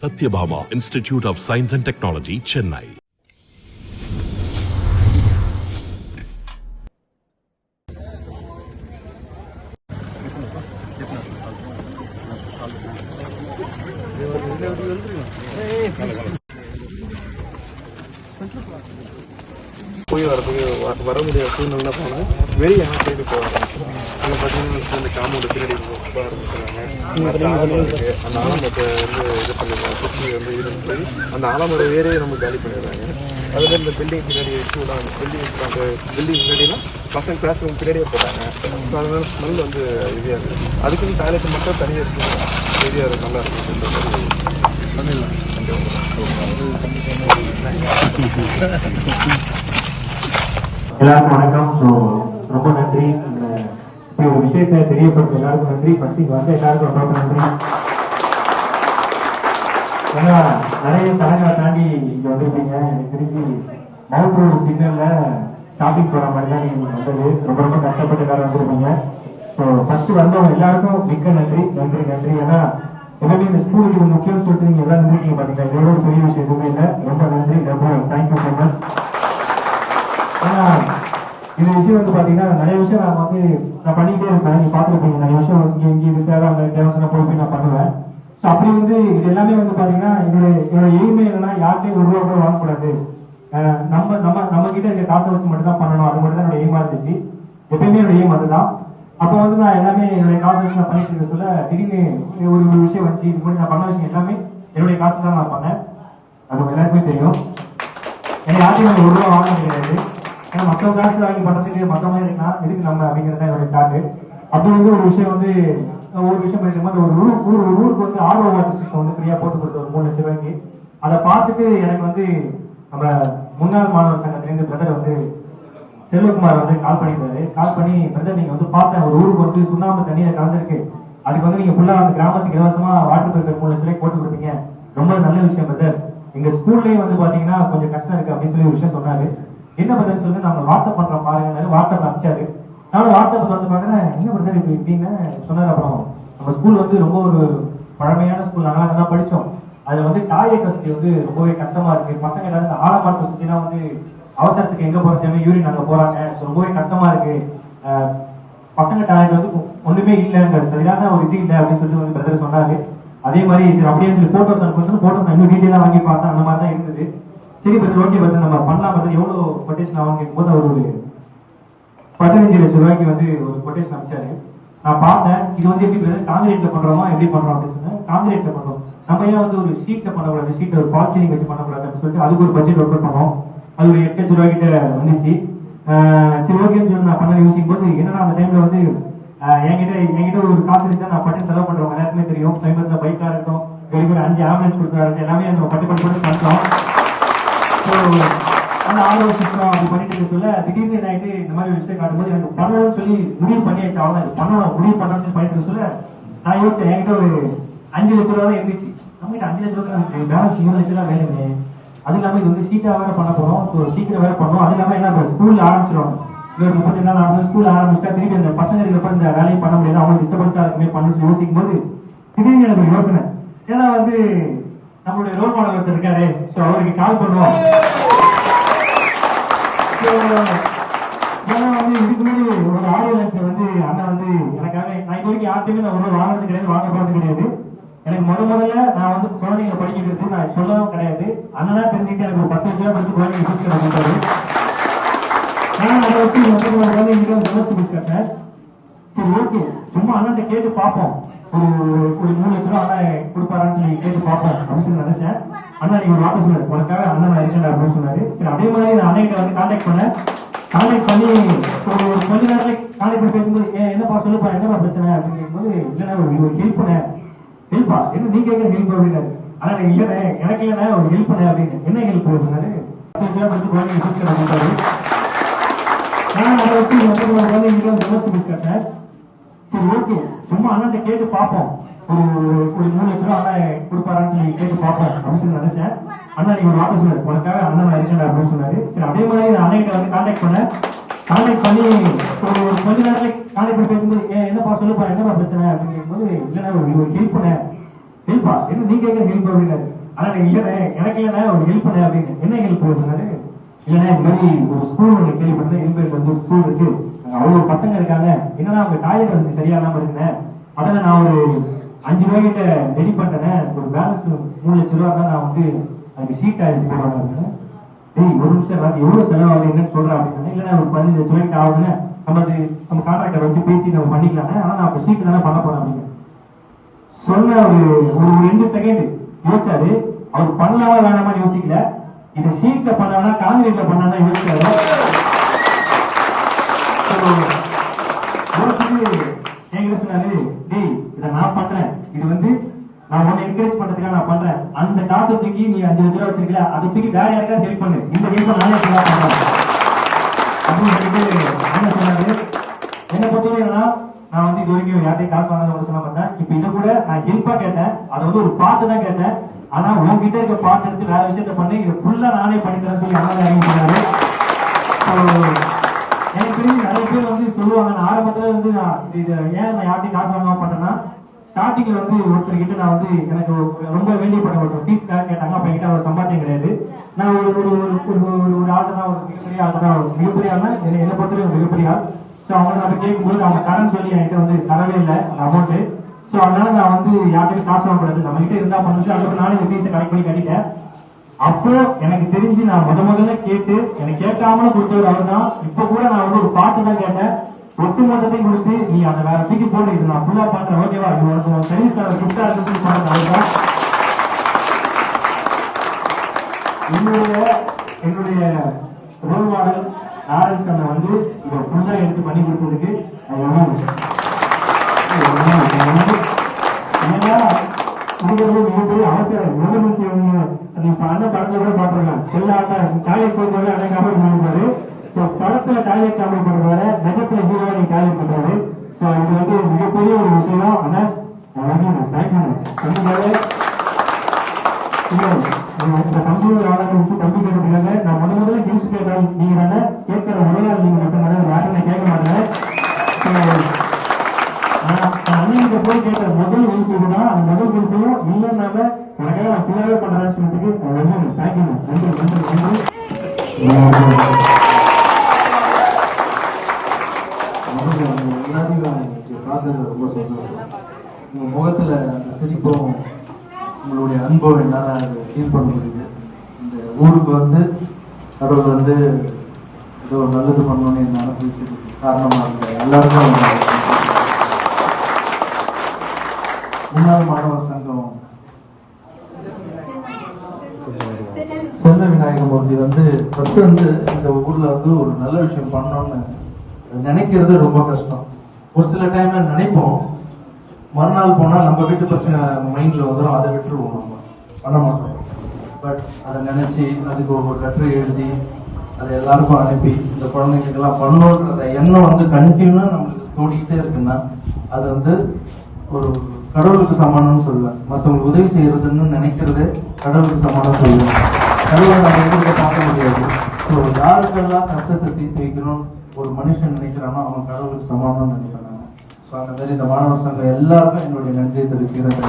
Satyabhama Institute of Science and Technology, Chennai. போய் வர முடியாத சூழ்நிலை போனால் வெளியே சைடு போக ஆரம்பிச்சிடும். அங்கே பார்த்தீங்கன்னா இந்த காம்பவுண்டு பின்னாடி போக ஆரம்பிச்சிடுறாங்க. அந்த ஆலமரத்தை வந்து இது பண்ணிடுறாங்க, சுற்றி வந்து இது போய் அந்த ஆலமரம் வேறே நம்ம காலி பண்ணிடுறாங்க. அதில் இந்த பில்டிங் பின்னாடி வச்சு அந்த பில்டிங் பின்னாடிலாம் பசங்க கிளாஸ் ரூம் பின்னாடியே போகிறாங்க. ஸோ அதனால ஸ்மெல் வந்து ஹெவியாக இருக்குது. அதுக்குன்னு டாய்லெட் மட்டும் தனியாக இருக்குது, ஹெவியாக இருக்குது, நல்லா இருக்குது. இந்த மாதிரி பண்ணிடலாம். எல்லாருக்கும் வணக்கம். ஸோ ரொம்ப நன்றி. இந்த ஒரு விஷயத்தை தெரியப்படுத்த எல்லாருக்கும் நன்றி. ஃபர்ஸ்ட் இங்கே வந்து எல்லாருக்கும் ரொம்ப நன்றி. ஏன்னா நிறைய தரங்களை தாண்டி இங்கே வந்திருப்பீங்க. எனக்கு தெரிஞ்சு மவுண்ட் ரோடு சிக்னல்ல ஷாப்பிங் போகிற மாதிரி தான் நீங்கள் வந்தது. ரொம்ப ரொம்ப கஷ்டப்பட்டு எல்லாரும் வந்திருப்பீங்க. ஸோ ஃபர்ஸ்ட் வந்தவங்க எல்லாருக்கும் மிக்க நன்றி நன்றி நன்றி. ஏன்னா எப்பவுமே இந்த ஸ்கூலுக்கு இது முக்கியம்னு சொல்லிட்டு நீங்கள் எல்லாம் இருந்திருக்கீங்க பார்த்தீங்கன்னா, இதோட ஒரு பெரிய விஷயம் எதுவுமே இல்லை. ரொம்ப நன்றி, ரொம்ப தேங்க்யூ ஸோ மச். ஏன்னா இந்த விஷயம் வந்து பார்த்தீங்கன்னா நிறைய விஷயம் நான் பண்ணிக்கிட்டே இருப்பேன். நீங்கள் பார்த்துருப்பீங்க நிறைய விஷயம் இங்கே இது சேவை அந்த தேவசனை போய் நான் பண்ணுவேன். ஸோ அப்படி வந்து இது எல்லாமே வந்து பார்த்தீங்கன்னா என்னோட எய்மே என்னன்னா யார்கிட்டையும் ஒரு ரூபா கூட வாங்கக்கூடாது. நம்ம கிட்ட இருக்க காசை வச்சு மட்டும் தான் பண்ணணும். அது மட்டும் தான் என்னோட எய்மா இருந்துச்சு. எப்பயுமே என்னோட எய்ம் அதுதான். அப்போ வந்து நான் எல்லாமே என்னுடைய காசை வச்சு நான் பண்ணிட்டு இருக்க சொல்ல திடீர்னு ஒரு விஷயம் வச்சு இது மாதிரி நான் பண்ண விஷயம் எல்லாமே என்னுடைய காசு தான் நான் பண்ணேன். அது எல்லாருக்குமே தெரியும். ஏன்னா யார்ட்டையும் ஒரு ரூபா வாங்க கிடையாது. ஏன்னா மற்றவங்க காசு வாங்கி பண்ணுறதுக்கு மற்றவங்க இருக்கலாம், எதுக்கு நம்ம அப்படிங்கிறத என்னுடைய தாட்டு. அப்படி வந்து ஒரு விஷயம் பண்ணிட்டு அந்த ஒரு ஊருக்கு வந்து ஆர்ஓ வாட்டர் சிஸ்டம் வந்து ஃப்ரீயாக போட்டு கொடுத்த ஒரு 3 லட்சம் ரூபாய்க்கு. அதை பார்த்துட்டு எனக்கு வந்து நம்ம முன்னாள் மாணவர் சங்கத்திலேருந்து பிரதர் வந்து செல்வகுமார் வந்து கால் பண்ணியிருந்தாரு. கால் பண்ணி பிரதர் நீங்கள் வந்து பார்த்தேன் ஒரு ஊருக்கு வந்து சுண்ணாம்பு தண்ணியில் கலந்துருக்கு, அதுக்கு வந்து நீங்கள் ஃபுல்லாக அந்த கிராமத்துக்கு இலவசமாக வாட்டர் பிரிப்பர் 3 லட்ச ரூபாய்க்கு போட்டு கொடுத்தீங்க, ரொம்ப நல்ல விஷயம் பிரதர். எங்கள் ஸ்கூல்லேயே வந்து பார்த்தீங்கன்னா கொஞ்சம் கஷ்டம் இருக்குது அப்படின்னு சொல்லி ஒரு விஷயம் சொன்னார். என்ன பிரதர் சொல்லி நாங்கள் வாட்ஸ்அப் பண்ணுறோம் பாருங்க, வாட்ஸ்அப் அனுப்பிச்சாரு. நானும் வாட்ஸ்அப் வந்து பார்க்குறேன், என்ன பிரதர் இப்படி இப்படின்னு சொன்னார். அப்புறம் நம்ம ஸ்கூல் வந்து ரொம்ப ஒரு பழமையான ஸ்கூல், நாங்கள் அங்கே தான் படித்தோம். அதில் வந்து டாய்லெட் வசதி வந்து ரொம்பவே கஷ்டமாக இருக்குது. பசங்க எல்லாரும் இந்த ஆலமரத்தை சுற்றிலாம் வந்து அவசரத்துக்கு எங்கே போகிறோம் யூரின் அங்கே போகிறாங்க. ஸோ ரொம்பவே கஷ்டமாக இருக்குது. பசங்க டாய்லெட் வந்து ஒன்றுமே இல்லைங்க, சரியான ஒரு இது இல்லை அப்படின்னு சொல்லிட்டு வந்து பிரதர் சொன்னார். அதே மாதிரி சரி அப்படியே சொல்லி ஃபோட்டோஸ் அனுப்பி ஃபோட்டோஸ் நான் இன்னும் டீட்டெயிலாக வாங்கி பார்த்தேன். அந்த மாதிரி தான் இருந்தது. சரி பிரதர் ஓகே பிரதர் நம்ம பண்ணலாம் பிரதர், எவ்வளோ கொட்டேஷன் ஆகும் கேட்கும்போது அவர் ஒரு 15 லட்சம் ரூபாய்க்கு வந்து ஒரு கொட்டேஷன் அனுப்பிச்சாரு. நான் பார்த்தேன், இது வந்து எப்படி பிரதர் காங்கிரீட்ல பண்றோமா எப்படி பண்றோம் அப்படின்னு சொன்னேன். காங்கிரீட்ல பண்றோம், நம்ம ஏன் வந்து ஒரு ஷீட்ல பண்ணக்கூடாது, ஷீட்ல ஒரு பால் சீலிங் வச்சு பண்ணக்கூடாது அப்படின்னு சொல்லிட்டு அதுக்கு ஒரு பட்ஜெட் ஒர்க் பண்ணோம். அது ஒரு 8 லட்சம் ரூபாய்க்கிட்ட வந்துச்சு. சரி ஓகேன்னு சொல்லி நான் பண்ண யோசிக்கும் போது என்னன்னா அந்த டைம்ல வந்து என்கிட்ட ஒரு காசு இருந்தா நான் பட்டு செலவு பண்றவங்க எல்லாருக்குமே தெரியும். சமீபத்தில் பைக்கா இருக்கட்டும், வெளியே 5 ஆம்புலன்ஸ் கொடுக்குறாரு, எல்லாமே அந்த பட்டு பண்றோம். அந்த ஆர்வம் சிஸ்டம் அப்படி பண்ணிட்டு சொல்ல திடீர்னு நைட்டு இந்த மாதிரி விஷயம் காட்டும்போது எனக்கு பண்ணணும்னு சொல்லி முடிவு பண்ணியாச்சு. அவ்வளோ பண்ணணும் முடிவு பண்ணணும்னு பண்ணிட்டு சொல்ல நான் யோசிச்சேன், என்கிட்ட ஒரு 5 லட்ச ரூபா தான் இருந்துச்சு. நம்ம கிட்ட 5 லட்ச ரூபா பேலன்ஸ் 20 லட்சம் ரூபா வேணுமே. அது இல்லாமல் இது வந்து சீட்டாக வேற பண்ண போறோம், சீக்கிரம் வேற பண்ணோம். அது இல்லாமல் என்ன ஸ்கூல்ல ஆரம்பிச்சிடும், ஒரு 30 நாள் ஸ்கூல் ஆரம்பிச்சுட்டா திருப்பி அந்த பசங்க இருக்கப்ப இந்த வேலையை பண்ண முடியாது, அவங்களுக்கு டிஸ்டர்பன்ஸா இருக்குமே பண்ணு யோசிக்கும் போது திடீர்னு எனக்கு யோசனை, ஏன்னா வந்து நம்மளுடைய ரோல் மாடல் ஒருத்தர் இருக்காரு, ஸோ அவருக்கு கால் பண்ணுவோம். ஏன்னா வந்து இதுக்கு முன்னாடி ஒரு ஆடியன்ஸ் வந்து அண்ணன் வந்து எனக்காக நான் இது வரைக்கும் யார்ட்டையுமே நான் ஒரு வாங்கினது கிடையாது, வாங்க போறது கிடையாது. எனக்கு முதல்ல நான் வந்து குழந்தைங்களை படிக்கிறது நான் சொல்லவும் கிடையாது. அண்ணனா தெரிஞ்சுட்டு எனக்கு ஒரு 10 லட்சம் ரூபாய் கொடுத்து குழந்தைங்க ஃபீஸ் கட்ட கொடுத்தாரு. நான் அதை வச்சு குழந்தைங்க ஃபீஸ் கட்டேன். சரி ஓகே சும்மா அண்ணன் கேட்டு பார்ப்போம், ஒரு 3 லட்ச ரூபா அண்ணன் கொடுப்பாரான்னு சொல்லி கேட்டு பார்ப்போம் அப்படின்னு சொல்லி நினைச்சேன். அண்ணா நீங்க ஒரு வார்த்தை சொன்னாரு, உனக்காக அண்ணன் இருக்கேன் அப்படின்னு சொன்னாரு. சரி அதே மாதிரி நான் அண்ணன் வந்து கான்டாக்ட் பண்ணி ஒரு கொஞ்ச நேரத்துல கான்டாக்ட் பண்ணி பேசும்போது என்னப்பா சொல்லுப்பா என்னப்பா பிரச்சனை அப்படின்னு கேட்கும்போது இல்லைன்னா ஒரு ஹெல்ப் பண்ணேன். ஹெல்ப்பா என்ன நீங்க கேட்குற ஹெல்ப் அப்படின்னாரு. ஆனா இல்லைண்ணே எனக்கு இல்லைண்ணே ஒரு ஹெல்ப் பண்ணேன் அப்படின்னு. என்ன ஹெல்ப் அப்படின்னாரு, 10 லட்சம் கொடுத்து குழந்தைங்க ஃபீஸ் கட்ட கொடுத்தாரு. நான் அதை வச்சு குழந்தைங்க ஃபீஸ் கட்டேன். சரி ஓகே சும்மா அண்ணன் கேட்டு பார்ப்போம், ஒரு 3 லட்ச ரூபா அண்ணன் கொடுப்பாரான்னு சொல்லி கேட்டு பார்ப்போம் அப்படின்னு சொல்லி நினைச்சேன். அண்ணா நீங்க ஒரு வார்த்தை சொன்னாரு, உனக்காக அண்ணன் இருக்கேன் அப்படின்னு சொன்னாரு. சரி அதே மாதிரி நான் அண்ணன் வந்து கான்டாக்ட் பண்ணி ஒரு கொஞ்ச நேரத்துல கான்டாக்ட் பண்ணி பேசும்போது என்னப்பா சொல்லுப்பா என்னப்பா பிரச்சனை அப்படின்னு கேட்கும்போது இல்லைன்னா ஒரு ஹெல்ப் பண்ணேன். ஹெல்ப்பா என்ன நீ கேட்குற ஹெல்ப் அப்படின்னாரு. ஆனா இல்லைண்ணே எனக்கு இல்லைண்ணே ஒரு ஹெல்ப் பண்ண அப்படின்னு. என்ன ஹெல்ப் அப்படின்னாரு. இல்லைண்ணே இந்த மாதிரி ஒரு ஸ்கூல் ஒன்று கேள்விப்பட்டேன், இன்பேஸ் வந்து ஒரு ஸ்கூல் இருக்கு, அவ்வளோ பசங்க இருக்காங்க, என்னன்னா அவங்க டாய்லெட் வசதி சரியா இல்லாம இருக்குண்ணே, அதில் நான் ஒரு 5 ரூபாய்கிட்ட ரெடி பண்ணிட்டேன், ஒரு பேலன்ஸ் 3 லட்சம் ரூபா தான், நான் வந்து அதுக்கு ஷீட் டாய்லெட் போடுவாங்க அப்படின்னு. டேய் ஒரு நிமிஷம் அது எவ்வளவு செலவாகுது என்னன்னு சொல்றேன் அப்படின்னு. இல்லைன்னா ஒரு 15 லட்சம் ரூபாய்க்கு ஆகுதுன்னு நம்ம கான்ட்ராக்டர் வச்சு பேசி நம்ம பண்ணிக்கலாங்க, ஆனா நான் அப்ப ஷீட் தானே பண்ண போறேன் அப்படின்னு சொன்ன. ஒரு 2 செகண்ட் யோசிச்சாரு. அவர் பண்ணலாமா வேணாமா யோசிக்கல. இதை ஷீட்ல பண்ணா காங்கிரீட்ல பண்ணா யோசிச்சாரு. என்கிட்ட சொன்னாரு, டேய் இதை நான் பண்றேன், இது வந்து நான் உன்னை என்கரேஜ் பண்றதுக்காக நான் பண்றேன், அந்த காசை தூக்கி நீ 5 லட்சம் ரூபா வச்சிருக்கல, அதை தூக்கி வேற யாருக்காவது ஹெல்ப் பண்ணு, இந்த ஹெல்ப் நானே பண்றேன் அப்படின்னு சொல்லிட்டு என்ன சொன்னாரு. என்ன பொறுத்தவரைக்கும் நான் வந்து இது வரைக்கும் யார்ட்டையும் காசு வாங்காத சொல்ல மாட்டேன். இப்ப இதை கூட நான் ஹெல்ப்பா கேட்டேன், அதை வந்து ஒரு பாட்டு தான் கேட்டேன், ஆனா உங்ககிட்ட இருக்க பாட்டு எடுத்து வேற விஷயத்த பண்ணி இதை ஃபுல்லா நானே பண்ணித்தரேன் சொல்லி அண்ணன் இறங்கி சொன்னாரு. எனக்கு தெரிஞ்சு நிறைய பேர் வந்து சொல்லுவாங்க, நான் ஆரம்பத்துல வந்து நான் இது ஏன் நான் யார்ட்டையும் காசு வாங்காம பண்றேன்னா, ஸ்டார்டிங்ல வந்து ஒருத்தர் கிட்ட நான் வந்து எனக்கு ரொம்ப வேண்டியப்பட்ட ஒருத்தர் ஃபீஸ் கேட்டாங்க, அப்ப என்கிட்ட அவர் சம்பாத்தியம் கிடையாது. நான் ஒரு ஆள் தான், ஒரு மிகப்பெரிய ஆள் தான், மிகப்பெரிய ஆள்னா என்னை பொறுத்தவரை ஒரு மிகப்பெரிய ஆள். ஸோ அவங்க நம்ம கேட்கும்போது அவங்க கடன் சொல்லி என்கிட்ட வந்து தரவே இல்லை அமௌண்ட்டு. ஸோ அதனால நான் வந்து யார்ட்டையும் காசு வாங்கக்கூடாது, நம்ம கிட்ட இருந்தா பண்ணுச்சு, அதுக்கு நானும் இந்த ஃபீஸை கலெக்ட் பண்ணி கட்டிட்டேன். அப்போ எனக்கு தெரிஞ்சு நான் முதல்ல கேட்டு எனக்கு கேட்காமலும் கொடுத்தவர் அவர் தான். இப்ப கூட நான் வந்து ஒரு பாட்டு தான் கேட்டேன், ஒட்டு மொத்தத்தையும் கொடுத்து நீ அதை வேற தூக்கி போட்டு இது நான் ஃபுல்லா பண்றேன், ஓகேவா, இது உனக்கு சர்வீஸ்கார கிஃப்டா இருந்து பாருங்க. அதுதான் என்னுடைய ரோல் மாடல் நாராயண் சார் வந்து இதை ஃபுல்லா எடுத்து பண்ணி கொடுத்ததுக்கு மிகப்பெரிய அவசரம். எமர்ஜென்சி அண்ணன் படத்துல கூட பாத்துருக்கேன், எல்லா டாய்லெட் போகும்போது அண்ணன் காமெடி பண்ணிருப்பாரு. ஸோ படத்துல டாய்லெட் காமெடி பண்றவரை நிஜத்துல ஹீரோவா நீ டாய்லெட் பண்றாரு. ஸோ இது வந்து மிகப்பெரிய ஒரு விஷயம். அண்ணன் இந்த கம்ப்யூட்டர் ஆளுநர் வச்சு தம்பி கேட்டுருக்காங்க. நான் முதல்ல ஹெல்ப் கேட்டால் நீங்க தானே கேட்கிற உரையால் நீங்க மட்டும் தானே, யாரும் நான் கேட்க மாட்டேன். அண்ணன் போய் கேட்ட முதல் ஹெல்ப் தான், அந்த முதல் ஹெல்ப்பையும் இல்லைன்னால உனக்காக நான் ஃபுல்லாவே பண்றேன்னு சொல்லிட்டு தேங்க்யூ. நன்றி நன்றி நன்றி. எல்லாத்தையும் பார்த்தது ரொம்ப சந்தோஷம். உங்க முகத்துல அந்த சிரிப்பும் உங்களுடைய அன்பும் என்னால் அதை ஃபீல் பண்ண முடியுது. இந்த ஊருக்கு வந்து கடவுள் வந்து ஏதோ நல்லது பண்ணணும்னு என்ன அனுப்பிச்சதுக்கு காரணமாக இருந்த எல்லாருக்கும் முன்னாள் மாணவர் சங்கம் செல்ல விநாயகமூர்த்தி வந்து ஃபர்ஸ்ட் வந்து இந்த ஊர்ல வந்து ஒரு நல்ல விஷயம் பண்ணணும்னு நினைக்கிறது ரொம்ப கஷ்டம். ஒரு சில டைம்ல நினைப்போம், மறுநாள் போனா நம்ம வீட்டு பிரச்சனை மைண்ட்ல வந்துடும், அதை விட்டுருவோம், நம்ம பண்ண மாட்டோம். பட் அதை நினைச்சு அதுக்கு ஒரு லெட்டர் எழுதி அதை எல்லாருக்கும் அனுப்பி இந்த குழந்தைங்களுக்கெல்லாம் பண்ணணுன்ற எண்ணம் வந்து கண்டினியூவா நம்மளுக்கு தோடிக்கிட்டே இருக்குன்னா அது வந்து ஒரு கடவுளுக்கு சமானம்னு சொல்லுவேன். மற்றவங்களுக்கு உதவி செய்யறதுன்னு நினைக்கிறதே கடவுளுக்கு சமானம் சொல்லுவேன். கடவுளை நம்ம எங்களுக்கு பார்க்க முடியாது. ஸோ யாருக்கெல்லாம் கஷ்டத்தை தீர்த்து வைக்கணும் ஒரு மனுஷன் நினைக்கிறானோ அவன் கடவுளுக்கு சமானம்னு நினைக்கிறாங்க. ஸோ அந்த மாதிரி இந்த மாணவர் சங்கம் எல்லாருக்கும் என்னுடைய நன்றி தெரிவிக்கிறேன்.